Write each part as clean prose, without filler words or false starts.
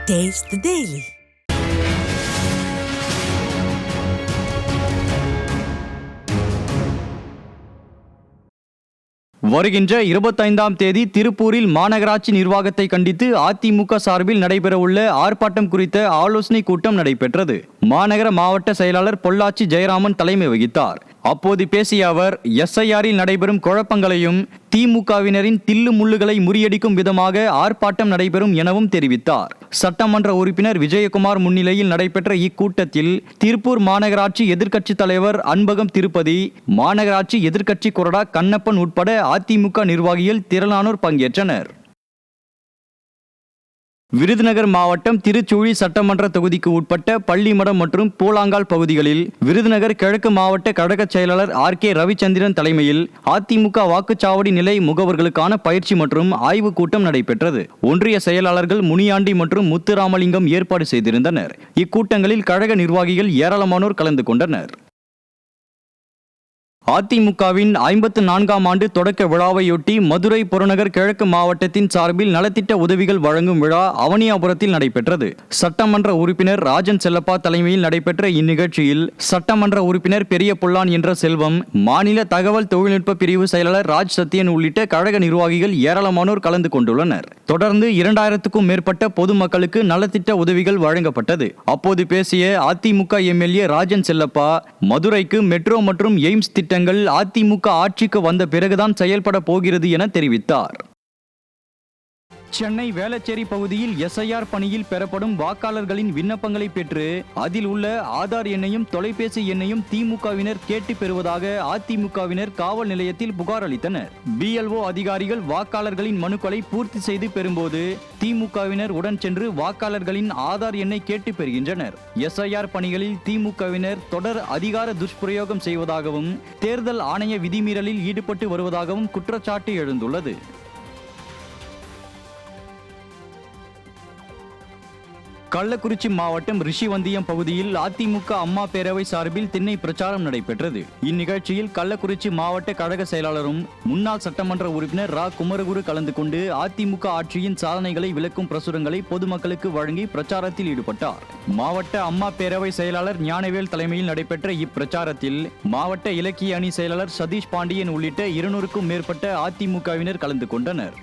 Taste the Daily. வருகின்ற 25ஆம் தேதி திருப்பூரில் மாநகராட்சி நிர்வாகத்தை கண்டித்து அதிமுக சார்பில் நடைபெறவுள்ள ஆர்ப்பாட்டம் குறித்த ஆலோசனை கூட்டம் நடைபெற்றது. மாநகர மாவட்ட செயலாளர் பொள்ளாச்சி ஜெயராமன் தலைமை வகித்தார். அப்போது பேசிய அவர், எஸ்ஐஆரில் நடைபெறும் குழப்பங்களையும் திமுகவினரின் தில்லு முள்ளுகளை முறியடிக்கும் விதமாக ஆர்ப்பாட்டம் நடைபெறும் எனவும் தெரிவித்தார். சட்டமன்ற உறுப்பினர் விஜயகுமார் முன்னிலையில் நடைபெற்ற இக்கூட்டத்தில் திருப்பூர் மாநகராட்சி எதிர்க்கட்சி தலைவர் அன்பகம் திருப்பதி, மாநகராட்சி எதிர்க்கட்சி கொறடா கண்ணப்பன் உட்பட அதிமுக நிர்வாகிகள் திரளானோர் பங்கேற்றனர். விருதுநகர் மாவட்டம் திருச்சுழி சட்டமன்ற தொகுதிக்கு உட்பட்ட பள்ளிமடம் மற்றும் பூலாங்கால் பகுதிகளில் விருதுநகர் கிழக்கு மாவட்ட கழக செயலாளர் RK ரவிச்சந்திரன் தலைமையில் அதிமுக வாக்குச்சாவடி நிலை முகவர்களுக்கான பயிற்சி மற்றும் ஆய்வு கூட்டம் நடைபெற்றது. ஒன்றிய செயலாளர்கள் முனியாண்டி மற்றும் முத்துராமலிங்கம் ஏற்பாடு செய்திருந்தனர். இக்கூட்டங்களில் கழக நிர்வாகிகள் ஏராளமானோர் கலந்து கொண்டனர். அதிமுகவின் 54ஆம் ஆண்டு தொடக்க விழாவையொட்டி மதுரை புறநகர் கிழக்கு மாவட்டத்தின் சார்பில் நலத்திட்ட உதவிகள் வழங்கும் விழா அவனியாபுரத்தில் நடைபெற்றது. சட்டமன்ற உறுப்பினர் ராஜன் செல்லப்பா தலைமையில் நடைபெற்ற இந்நிகழ்ச்சியில் சட்டமன்ற உறுப்பினர் பெரிய பொல்லான் என்ற செல்வம், மாநில தகவல் தொழில்நுட்ப பிரிவு செயலாளர் ராஜ் சத்யன் உள்ளிட்ட கழக நிர்வாகிகள் ஏராளமானோர் கலந்து கொண்டுள்ளனர். தொடர்ந்து 2000க்கும் மேற்பட்ட பொதுமக்களுக்கு நலத்திட்ட உதவிகள் வழங்கப்பட்டது. அப்போது பேசிய அதிமுக MLA ராஜன் செல்லப்பா, மதுரைக்கு மெட்ரோ மற்றும் எய்ம்ஸ் திட்டங்கள் அதிமுக ஆட்சிக்கு வந்த பிறகுதான் செயல்பட போகிறது என தெரிவித்தார். சென்னை வேளச்சேரி பகுதியில் SIR பணியில் பெறப்படும் வாக்காளர்களின் விண்ணப்பங்களை பெற்று அதில் உள்ள ஆதார் எண்ணையும் தொலைபேசி எண்ணையும் திமுகவினர் கேட்டு பெறுவதாக அதிமுகவினர் காவல் நிலையத்தில் புகார் அளித்தனர். BLO அதிகாரிகள் வாக்காளர்களின் மனுக்களை பூர்த்தி செய்து பெறும்போது திமுகவினர் உடன் சென்று வாக்காளர்களின் ஆதார் எண்ணை கேட்டு பெறுகின்றனர். SIR பணிகளில் திமுகவினர் தொடர் அதிகார துஷ்பிரயோகம் செய்வதாகவும் தேர்தல் ஆணைய விதிமீறலில் ஈடுபட்டு வருவதாகவும் குற்றச்சாட்டு எழுந்துள்ளது. கள்ளக்குறிச்சி மாவட்டம் ரிஷிவந்தியம் பகுதியில் அதிமுக அம்மா பேரவை சார்பில் திண்ணை பிரச்சாரம் நடைபெற்றது. இந்நிகழ்ச்சியில் கள்ளக்குறிச்சி மாவட்ட கழக செயலாளரும் முன்னாள் சட்டமன்ற உறுப்பினர் ரா குமரகுரு கலந்து கொண்டு அதிமுக ஆட்சியின் சாதனைகளை விளக்கும் பிரசுரங்களை பொதுமக்களுக்கு வழங்கி பிரச்சாரத்தில் ஈடுபட்டார். மாவட்ட அம்மா பேரவை செயலாளர் ஞானவேல் தலைமையில் நடைபெற்ற இப்பிரச்சாரத்தில் மாவட்ட இலக்கிய அணி செயலாளர் சதீஷ் பாண்டியன் உள்ளிட்ட 200க்கும் மேற்பட்ட அதிமுகவினர் கலந்து கொண்டனர்.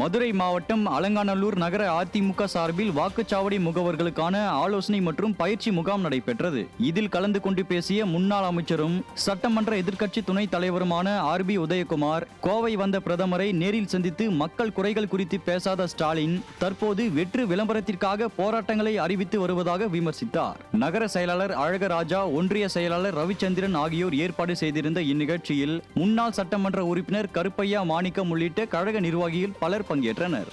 மதுரை மாவட்டம் அலங்காநல்லூர் நகர அதிமுக சார்பில் வாக்குச்சாவடி முகவர்களுக்கான ஆலோசனை மற்றும் பயிற்சி முகாம் நடைபெற்றது. இதில் கலந்து கொண்டு பேசிய முன்னாள் அமைச்சரும் சட்டமன்ற எதிர்க்கட்சி துணைத் தலைவருமான RB உதயகுமார், கோவை வந்த பிரதமரை நேரில் சந்தித்து மக்கள் குறைகள் குறித்து பேசாத ஸ்டாலின் தற்போது வெற்று விளம்பரத்திற்காக போராட்டங்களை அறிவித்து வருவதாக விமர்சித்தார். நகர செயலாளர் அழகராஜா, ஒன்றிய செயலாளர் ரவிச்சந்திரன் ஆகியோர் ஏற்பாடு செய்திருந்த இந்நிகழ்ச்சியில் முன்னாள் சட்டமன்ற உறுப்பினர் கருப்பையா மாணிக்கம் உள்ளிட்ட கழக நிர்வாகிகள் பலர் பங்கேற்றனர்.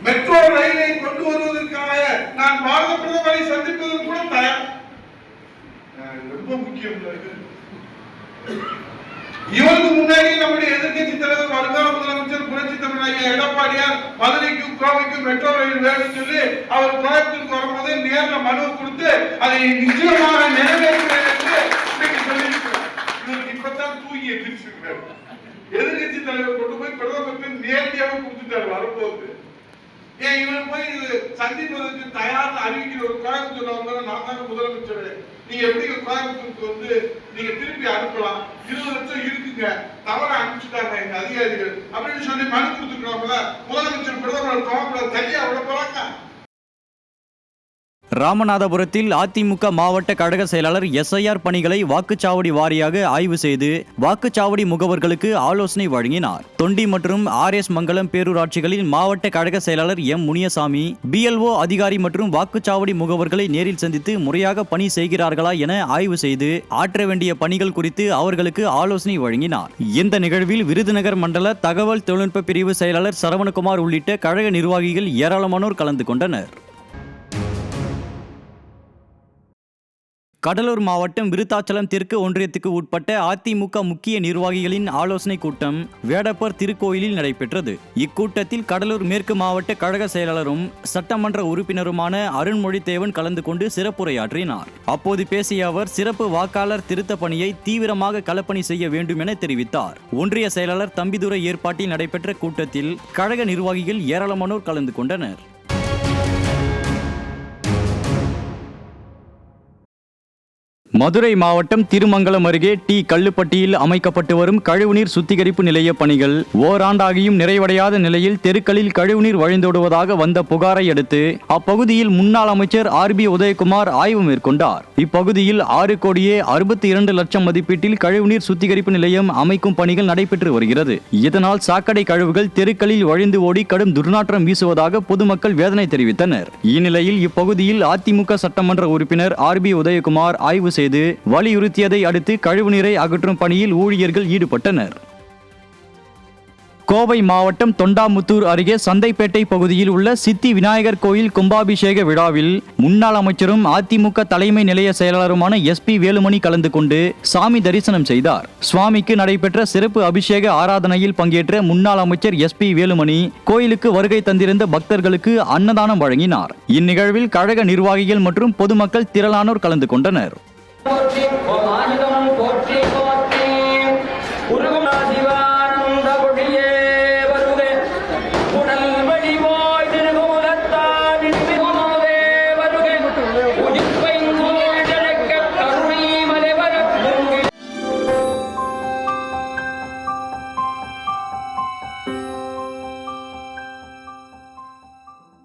மெட்ரோ ரயிலை கொண்டு வருவதற்காக நான் பாரத பிரதமரை சந்திப்பதற்கு கூட தயார். ரொம்ப முக்கியம். இவருக்கு முன்னாடி நம்முடைய எதிர்க்கட்சி தலைவர் வருங்கால முதலமைச்சர் புரட்சி தமிழக எடப்பாடியார் மதுரைக்கும் கோவைக்கும் மெட்ரோ ரயில் வேணும்னு சொல்லி அவர் கோயம்புத்தூருக்கு வரும்போது நேர்ல மனு கொடுத்து அதை நிச்சயமாக நிறைவேற்றுவேன் என்று சொல்லியிருக்கிறார். இப்பதான் தூங்கி எதிர்ச்சிருக்கிறார். எதிர்கட்சி தலைவர் கொண்டு போய் பிரதமருக்கு நேரடியாக கொடுத்துட்டார் வரும்போது. ஏன் இவர் போய் சந்திப்பதற்கு தயார் அறிவிக்கிற ஒரு கோயம்புத்தூர் வந்து நான் தாங்க முதலமைச்சர், நீங்க எப்படி கோயம்புத்தூருக்கு வந்து நீங்க திருப்பி அனுப்பலாம், 20 லட்சம் இருக்குங்க, தவற அனுப்பிச்சுட்டாங்க எங்க அதிகாரிகள் அப்படின்னு சொல்லி மனு கொடுத்துருக்காங்கள. முதலமைச்சர் பிரதமர் கோவப்பட தனியா விட போறாங்க. ராமநாதபுரத்தில் அதிமுக மாவட்ட கழக செயலாளர் SIR பணிகளை வாக்குச்சாவடி வாரியாக ஆய்வு செய்து வாக்குச்சாவடி முகவர்களுக்கு ஆலோசனை வழங்கினார். தொண்டி மற்றும் RS மங்கலம் பேரூராட்சிகளில் மாவட்ட கழக செயலாளர் M முனியசாமி BLO அதிகாரி மற்றும் வாக்குச்சாவடி முகவர்களை நேரில் சந்தித்து முறையாக பணி செய்கிறார்களா என ஆய்வு செய்து ஆற்ற வேண்டிய பணிகள் குறித்து அவர்களுக்கு ஆலோசனை வழங்கினார். இந்த நிகழ்வில் விருதுநகர் மண்டல தகவல் தொழில்நுட்ப பிரிவு செயலாளர் சரவணகுமார் உள்ளிட்ட கழக நிர்வாகிகள் ஏராளமானோர் கலந்து கொண்டனர். கடலூர் மாவட்டம் விருத்தாச்சலம் தெற்கு ஒன்றியத்துக்கு உட்பட்ட அதிமுக முக்கிய நிர்வாகிகளின் ஆலோசனை கூட்டம் வேடப்பர் திருக்கோயிலில் நடைபெற்றது. இக்கூட்டத்தில் கடலூர் மேற்கு மாவட்ட கழக செயலாளரும் சட்டமன்ற உறுப்பினருமான அருண்மொழித்தேவன் கலந்து கொண்டு சிறப்புரையாற்றினார். அப்போது பேசிய அவர் சிறப்பு வாக்காளர் திருத்த பணியை தீவிரமாக களப்பணி செய்ய வேண்டும் என தெரிவித்தார். ஒன்றிய செயலாளர் தம்பிதுரை ஏற்பாட்டில் நடைபெற்ற கூட்டத்தில் கழக நிர்வாகிகள் ஏராளமானோர் கலந்து கொண்டனர். மதுரை மாவட்டம் திருமங்கலம் அருகே டி கல்லுப்பட்டியில் அமைக்கப்பட்டு வரும் கழிவுநீர் சுத்திகரிப்பு நிலைய பணிகள் ஓராண்டாகியும் நிறைவடையாத நிலையில் தெருக்களில் கழிவுநீர் வழிந்தோடுவதாக வந்த புகாரை அடுத்து அப்பகுதியில் முன்னாள் அமைச்சர் RB உதயகுமார் ஆய்வு மேற்கொண்டார். இப்பகுதியில் 6,62,00,000 மதிப்பீட்டில் கழிவுநீர் சுத்திகரிப்பு நிலையம் அமைக்கும் பணிகள் நடைபெற்று வருகிறது. இதனால் சாக்கடை கழிவுகள் தெருக்களில் வழிந்து ஓடி கடும் துர்நாற்றம் வீசுவதாக பொதுமக்கள் வேதனை தெரிவித்தனர். இந்நிலையில் இப்பகுதியில் அதிமுக சட்டமன்ற உறுப்பினர் RB உதயகுமார் ஆய்வு செய்து வலியுறுத்தியதை அடுத்து கழிவுநீரை அகற்றும் பணியில் ஊழியர்கள் ஈடுபட்டனர். கோவை மாவட்டம் தொண்டாமுத்தூர் அருகே சந்தைப்பேட்டை பகுதியில் உள்ள சித்தி விநாயகர் கோயில் கும்பாபிஷேக விழாவில் முன்னாள் அமைச்சரும் அதிமுக தலைமை நிலைய செயலாளருமான SP வேலுமணி கலந்து கொண்டு சாமி தரிசனம் செய்தார். சுவாமிக்கு நடைபெற்ற சிறப்பு அபிஷேக ஆராதனையில் பங்கேற்ற முன்னாள் அமைச்சர் SP வேலுமணி கோயிலுக்கு வருகை தந்திருந்த பக்தர்களுக்கு அன்னதானம் வழங்கினார். இந்நிகழ்வில் கழக நிர்வாகிகள் மற்றும் பொதுமக்கள் திரளானோர் கலந்து கொண்டனர்.